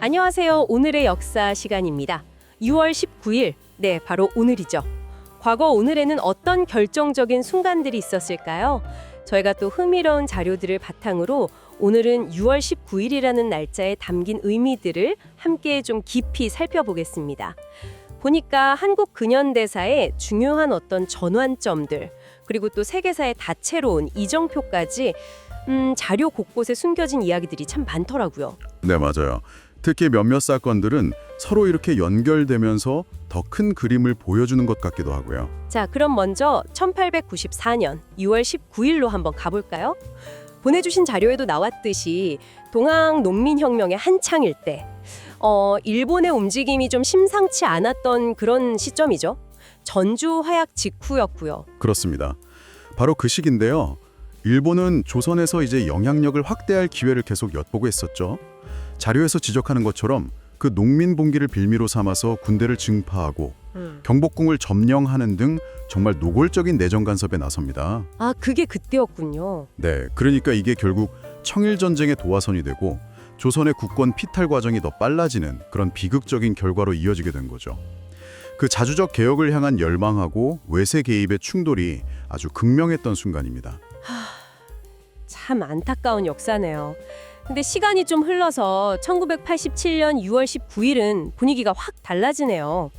안녕하세요. 오늘의 역사 시간입니다. 6월 19일, 네, 바로 오늘이죠. 과거 오늘에는 어떤 결정적인 순간들이 있었을까요? 저희가 또 흥미로운 자료들을 바탕으로 오늘은 6월 19일이라는 날짜에 담긴 의미들을 함께 좀 깊이 살펴보겠습니다. 보니까 한국 근현대사의 중요한 어떤 전환점들, 그리고 또 세계사의 다채로운 이정표까지 자료 곳곳에 숨겨진 이야기들이 참 많더라고요. 네, 맞아요. 특히 몇몇 사건들은 서로 이렇게 연결되면서 더 큰 그림을 보여주는 것 같기도 하고요. 자, 그럼 먼저 1894년 6월 19일로 한번 가볼까요? 보내주신 자료에도 나왔듯이 동학 농민혁명의 한창일 때 일본의 움직임이 좀 심상치 않았던 그런 시점이죠. 전주 화약 직후였고요. 그렇습니다. 바로 그 시기인데요. 일본은 조선에서 이제 영향력을 확대할 기회를 계속 엿보고 있었죠. 자료에서 지적하는 것처럼 그 농민 봉기를 빌미로 삼아서 군대를 증파하고 경복궁을 점령하는 등 정말 노골적인 내정 간섭에 나섭니다. 아, 그게 그때였군요. 네, 그러니까 이게 결국 청일전쟁의 도화선이 되고 조선의 국권 피탈 과정이 더 빨라지는 그런 비극적인 결과로 이어지게 된 거죠. 그 자주적 개혁을 향한 열망하고 외세 개입의 충돌이 아주 극명했던 순간입니다. 참 안타까운 역사네요. 근데 시간이 좀 흘러서 1987년 6월 19일은 분위기가 확 달라지네요.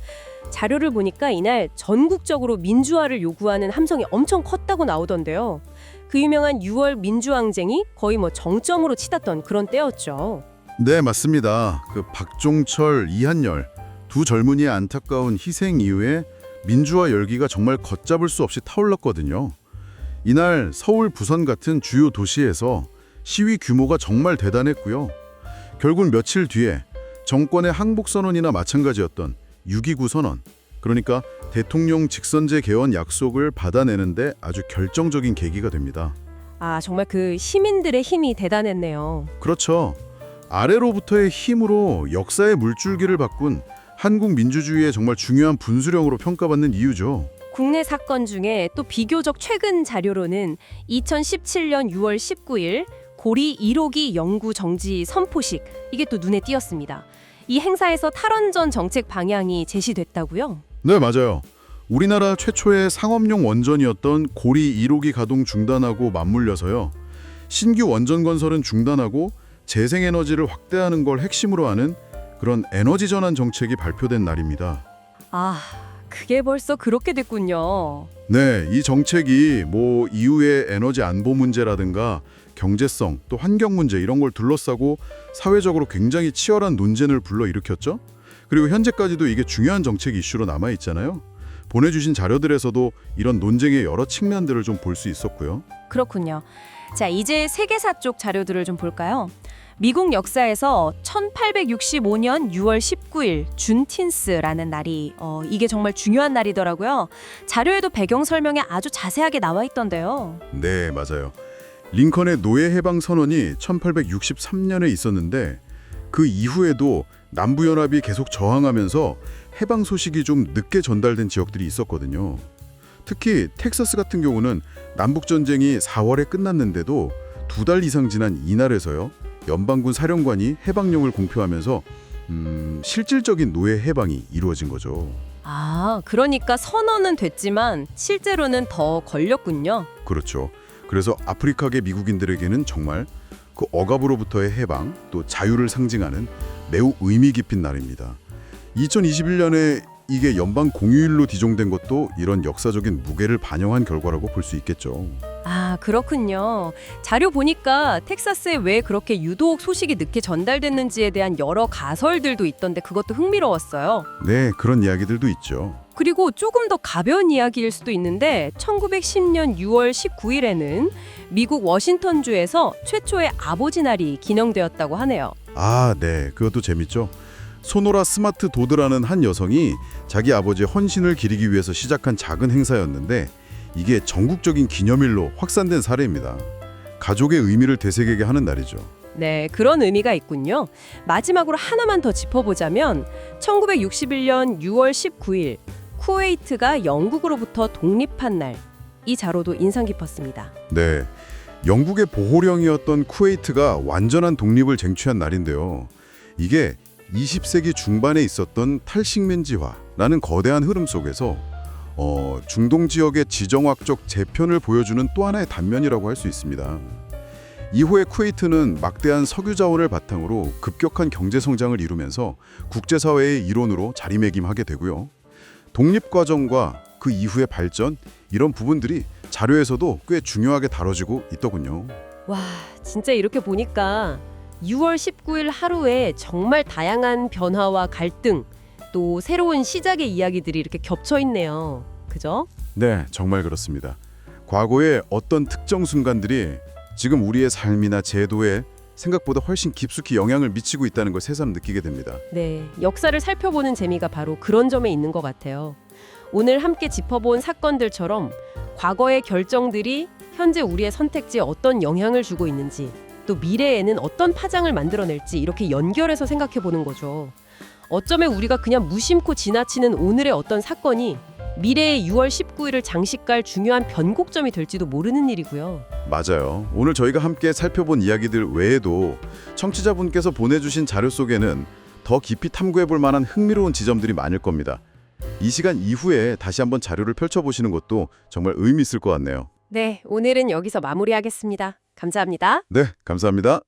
자료를 보니까 이날 전국적으로 민주화를 요구하는 함성이 엄청 컸다고 나오던데요. 그 유명한 6월 민주항쟁이 거의 정점으로 치닫던 그런 때였죠. 네, 맞습니다. 그 박종철, 이한열 두 젊은이의 안타까운 희생 이후에 민주화 열기가 정말 걷잡을 수 없이 타올랐거든요. 이날 서울, 부산 같은 주요 도시에서 시위 규모가 정말 대단했고요. 결국 며칠 뒤에 정권의 항복선언이나 마찬가지였던 6.29 선언, 그러니까 대통령 직선제 개헌 약속을 받아내는데 아주 결정적인 계기가 됩니다. 아, 정말 그 시민들의 힘이 대단했네요. 그렇죠. 아래로부터의 힘으로 역사의 물줄기를 바꾼 한국 민주주의의 정말 중요한 분수령으로 평가받는 이유죠. 국내 사건 중에 또 비교적 최근 자료로는 2017년 6월 19일 고리 1호기 영구 정지 선포식, 이게 또 눈에 띄었습니다. 이 행사에서 탈원전 정책 방향이 제시됐다고요? 네, 맞아요. 우리나라 최초의 상업용 원전이었던 고리 1호기 가동 중단하고 맞물려서요. 신규 원전 건설은 중단하고 재생에너지를 확대하는 걸 핵심으로 하는 그런 에너지 전환 정책이 발표된 날입니다. 아, 그게 벌써 그렇게 됐군요. 네, 이 정책이 이후의 에너지 안보 문제라든가 경제성, 또 환경 문제 이런 걸 둘러싸고 사회적으로 굉장히 치열한 논쟁을 불러일으켰죠. 그리고 현재까지도 이게 중요한 정책 이슈로 남아있잖아요. 보내주신 자료들에서도 이런 논쟁의 여러 측면들을 좀 볼 수 있었고요. 그렇군요. 자, 이제 세계사 쪽 자료들을 좀 볼까요? 미국 역사에서 1865년 6월 19일 준틴스라는 날이 이게 정말 중요한 날이더라고요. 자료에도 배경 설명에 아주 자세하게 나와 있던데요. 네, 맞아요. 링컨의 노예 해방 선언이 1863년에 있었는데 그 이후에도 남부연합이 계속 저항하면서 해방 소식이 좀 늦게 전달된 지역들이 있었거든요. 특히 텍사스 같은 경우는 남북전쟁이 4월에 끝났는데도 2달 이상 지난 이날에서요. 연방군 사령관이 해방령을 공표하면서 실질적인 노예 해방이 이루어진 거죠. 아, 그러니까 선언은 됐지만 실제로는 더 걸렸군요. 그렇죠. 그래서 아프리카계 미국인들에게는 정말 그 억압으로부터의 해방, 또 자유를 상징하는 매우 의미 깊은 날입니다. 2021년에 이게 연방 공휴일로 지정된 것도 이런 역사적인 무게를 반영한 결과라고 볼 수 있겠죠. 아, 그렇군요. 자료 보니까 텍사스에 왜 그렇게 유독 소식이 늦게 전달됐는지에 대한 여러 가설들도 있던데 그것도 흥미로웠어요. 네, 그런 이야기들도 있죠. 그리고 조금 더 가벼운 이야기일 수도 있는데 1910년 6월 19일에는 미국 워싱턴주에서 최초의 아버지 날이 기념되었다고 하네요. 아, 네, 그것도 재밌죠. 소노라 스마트 도드라는 한 여성이 자기 아버지의 헌신을 기리기 위해서 시작한 작은 행사였는데 이게 전국적인 기념일로 확산된 사례입니다. 가족의 의미를 되새기게 하는 날이죠. 네, 그런 의미가 있군요. 마지막으로 하나만 더 짚어보자면 1961년 6월 19일 쿠웨이트가 영국으로부터 독립한 날, 이 자료도 인상 깊었습니다. 네, 영국의 보호령이었던 쿠웨이트가 완전한 독립을 쟁취한 날인데요. 이게 20세기 중반에 있었던 탈식민지화라는 거대한 흐름 속에서 중동 지역의 지정학적 재편을 보여주는 또 하나의 단면이라고 할 수 있습니다. 이후에 쿠웨이트는 막대한 석유 자원을 바탕으로 급격한 경제 성장을 이루면서 국제사회의 일원으로 자리매김하게 되고요. 독립 과정과 그 이후의 발전, 이런 부분들이 자료에서도 꽤 중요하게 다뤄지고 있더군요. 와, 진짜 이렇게 보니까 6월 19일 하루에 정말 다양한 변화와 갈등, 또 새로운 시작의 이야기들이 이렇게 겹쳐 있네요. 그죠? 네, 정말 그렇습니다. 과거의 어떤 특정 순간들이 지금 우리의 삶이나 제도에 생각보다 훨씬 깊숙이 영향을 미치고 있다는 걸 새삼 느끼게 됩니다. 네, 역사를 살펴보는 재미가 바로 그런 점에 있는 것 같아요. 오늘 함께 짚어본 사건들처럼 과거의 결정들이 현재 우리의 선택지에 어떤 영향을 주고 있는지, 또 미래에는 어떤 파장을 만들어낼지 이렇게 연결해서 생각해 보는 거죠. 어쩌면 우리가 그냥 무심코 지나치는 오늘의 어떤 사건이 미래의 6월 19일을 장식할 중요한 변곡점이 될지도 모르는 일이고요. 맞아요. 오늘 저희가 함께 살펴본 이야기들 외에도 청취자분께서 보내주신 자료 속에는 더 깊이 탐구해볼 만한 흥미로운 지점들이 많을 겁니다. 이 시간 이후에 다시 한번 자료를 펼쳐보시는 것도 정말 의미 있을 것 같네요. 네, 오늘은 여기서 마무리하겠습니다. 감사합니다. 네, 감사합니다.